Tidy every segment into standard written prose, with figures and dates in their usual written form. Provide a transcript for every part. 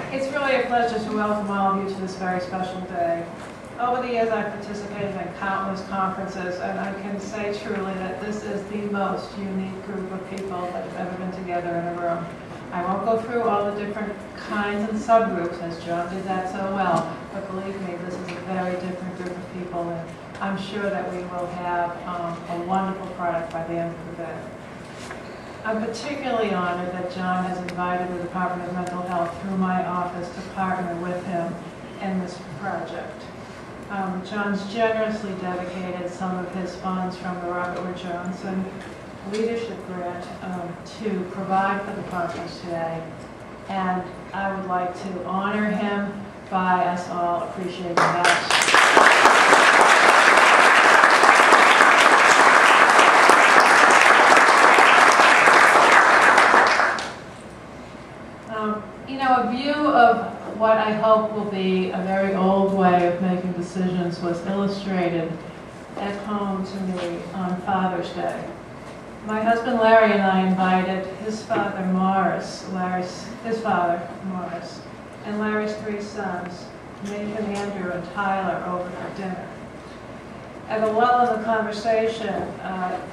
It's really a pleasure to welcome all of you to this very special day. Over the years, I've participated in countless conferences, and I can say truly that this is the most unique group of people that have ever been together in a room. I won't go through all the different kinds and subgroups, as John did that so well, but believe me, this is a very different group of people, and I'm sure that we will have a wonderful product by the end of the day. I'm particularly honored that John has invited the Department of Mental Health through my office to partner with him in this project. John's generously dedicated some of his funds from the Robert Wood Johnson Leadership Grant to provide for the conference today. And I would like to honor him by us all appreciating that. You know, a view of what I hope will be a very old way of making decisions was illustrated at home to me on Father's Day. My husband Larry and I invited his father Morris, his father Morris, and Larry's three sons, Nathan, Andrew, and Tyler, over for dinner. At a lull in the conversation,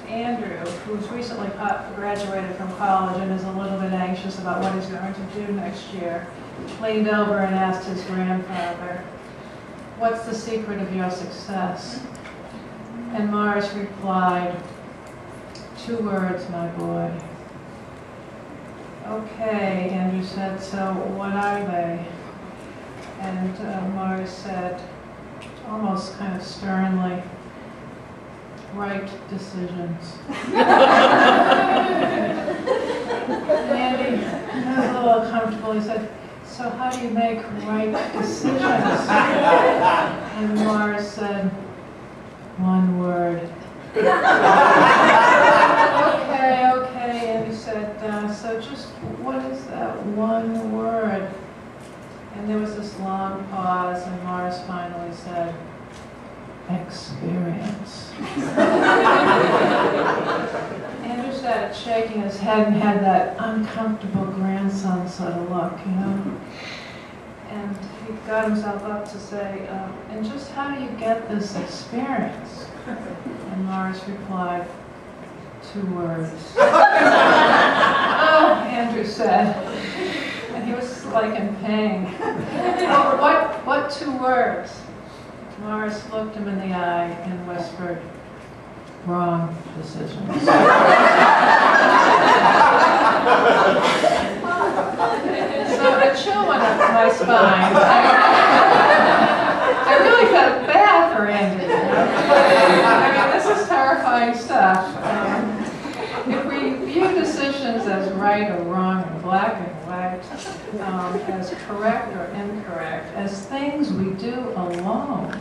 Andrew, who's recently graduated from college and is a little bit anxious about what he's going to do next year, leaned over and asked his grandfather, "What's the secret of your success?" And Morris replied, "2 words, my boy." "Okay," Andrew said, "so what are they?" And Morris said, almost kind of sternly, "Right decisions." Andy was a little uncomfortable. He said, "So how do you make right decisions?" And Morris said, "1 word." Okay, Andy said, "So just what is that 1 word?" And there was this long pause, and Morris finally said, "Experience." Andrew started shaking his head and had that uncomfortable grandson sort of look, you know. And he got himself up to say, "And just how do you get this experience?" And Morris replied, 2 words. "Oh," Andrew said, and he was like in pain. "Oh, what 2 words?" Morris looked him in the eye and whispered, "Wrong decisions." So a chill went up my spine. I really felt bad for Andy. I mean, this is terrifying stuff. If we view decisions as right or wrong, and black and white, as correct or incorrect, as things we do alone,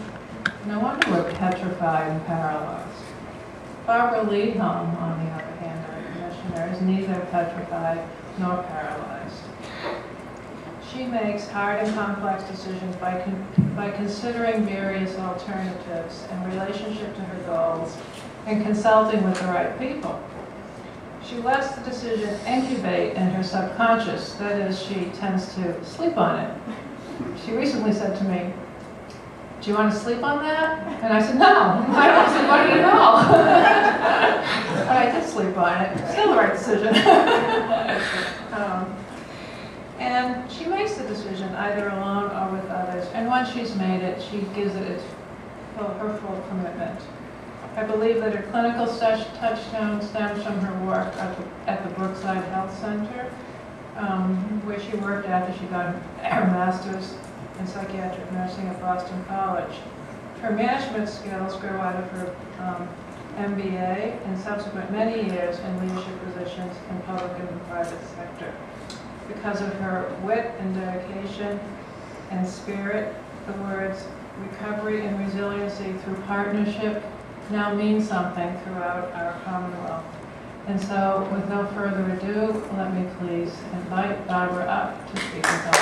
no wonder we're petrified and paralyzed. Barbara Leedholm, on the other hand, our commissioner, is neither petrified nor paralyzed. She makes hard and complex decisions by considering various alternatives in relationship to her goals and consulting with the right people. She lets the decision incubate in her subconscious. That is, she tends to sleep on it. She recently said to me, "Do you want to sleep on that?" And I said, "No, I don't sleep on it at all." But I did sleep on it. Still the right decision. And she makes the decision either alone or with others. And once she's made it, she gives it her full commitment. I believe that her clinical touchstone stems from her work at the Brookside Health Center, where she worked after she got her master's in psychiatric nursing at Boston College. Her management skills grew out of her MBA and subsequent many years in leadership positions in public and private sector. Because of her wit and dedication and spirit, the words recovery and resiliency through partnership now mean something throughout our Commonwealth. And so, with no further ado, let me please invite Barbara up to speak with us.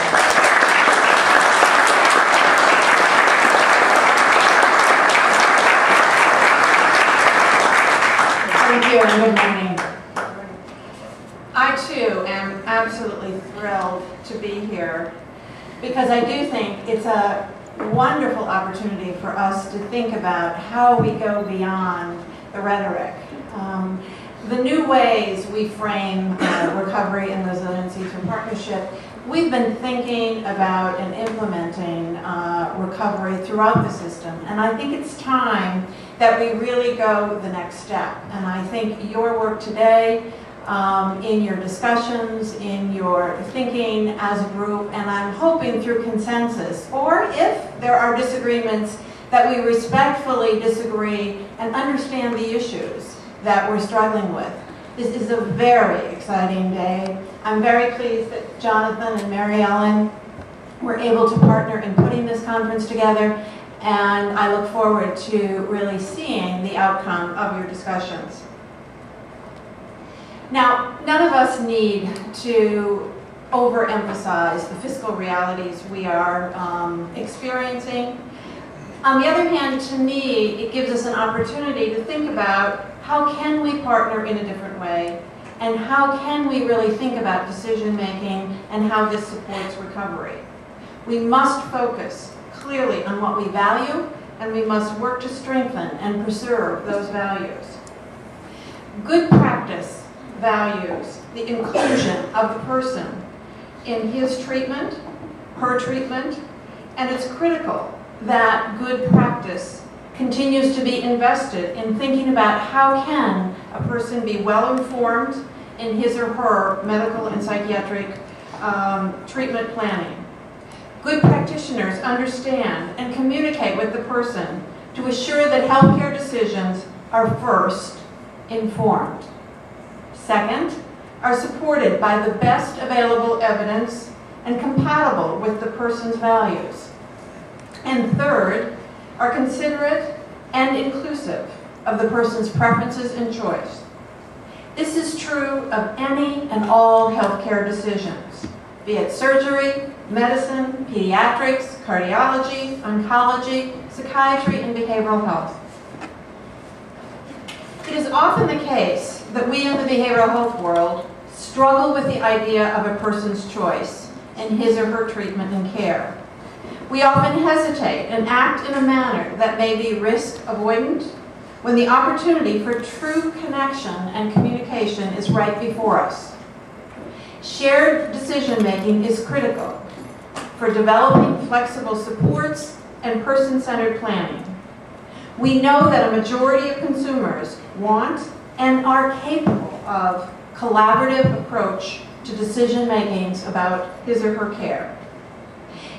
Thank you, and good morning. I too am absolutely thrilled to be here because I do think it's a wonderful opportunity for us to think about how we go beyond the rhetoric. The new ways we frame recovery and resiliency through partnership, we've been thinking about and implementing recovery throughout the system. And I think it's time that we really go the next step. And I think your work today, in your discussions, in your thinking as a group, and I'm hoping through consensus, or if there are disagreements, that we respectfully disagree and understand the issues that we're struggling with. This is a very exciting day. I'm very pleased that Jonathan and Mary Ellen were able to partner in putting this conference together, and I look forward to really seeing the outcome of your discussions. Now, none of us need to overemphasize the fiscal realities we are experiencing. On the other hand, to me, it gives us an opportunity to think about how can we partner in a different way, and how can we really think about decision making and how this supports recovery. We must focus clearly on what we value, and we must work to strengthen and preserve those values. Good practice values the inclusion of the person in his treatment, her treatment, and it's critical that good practice continues to be invested in thinking about how can a person be well informed in his or her medical and psychiatric treatment planning. Good practitioners understand and communicate with the person to assure that healthcare decisions are first informed. Second, are supported by the best available evidence and compatible with the person's values. And third, are considerate and inclusive of the person's preferences and choice. This is true of any and all healthcare decisions, be it surgery, medicine, pediatrics, cardiology, oncology, psychiatry, and behavioral health. It is often the case that we in the behavioral health world struggle with the idea of a person's choice in his or her treatment and care. We often hesitate and act in a manner that may be risk avoidant when the opportunity for true connection and communication is right before us. Shared decision-making is critical for developing flexible supports and person-centered planning. We know that a majority of consumers want and are capable of collaborative approach to decision-making about his or her care.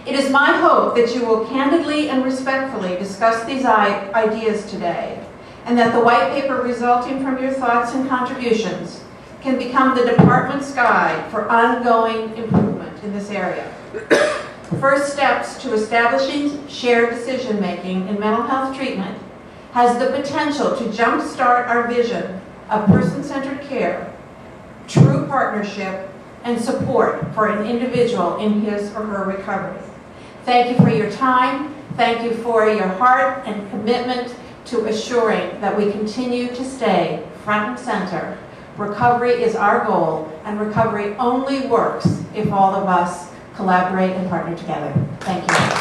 It is my hope that you will candidly and respectfully discuss these ideas today, and that the white paper resulting from your thoughts and contributions can become the department's guide for ongoing improvement in this area. First steps to establishing shared decision-making in mental health treatment has the potential to jumpstart our vision of person-centered care, true partnership, and support for an individual in his or her recovery. Thank you for your time. Thank you for your heart and commitment to assuring that we continue to stay front and center. Recovery is our goal, and recovery only works if all of us collaborate and partner together. Thank you.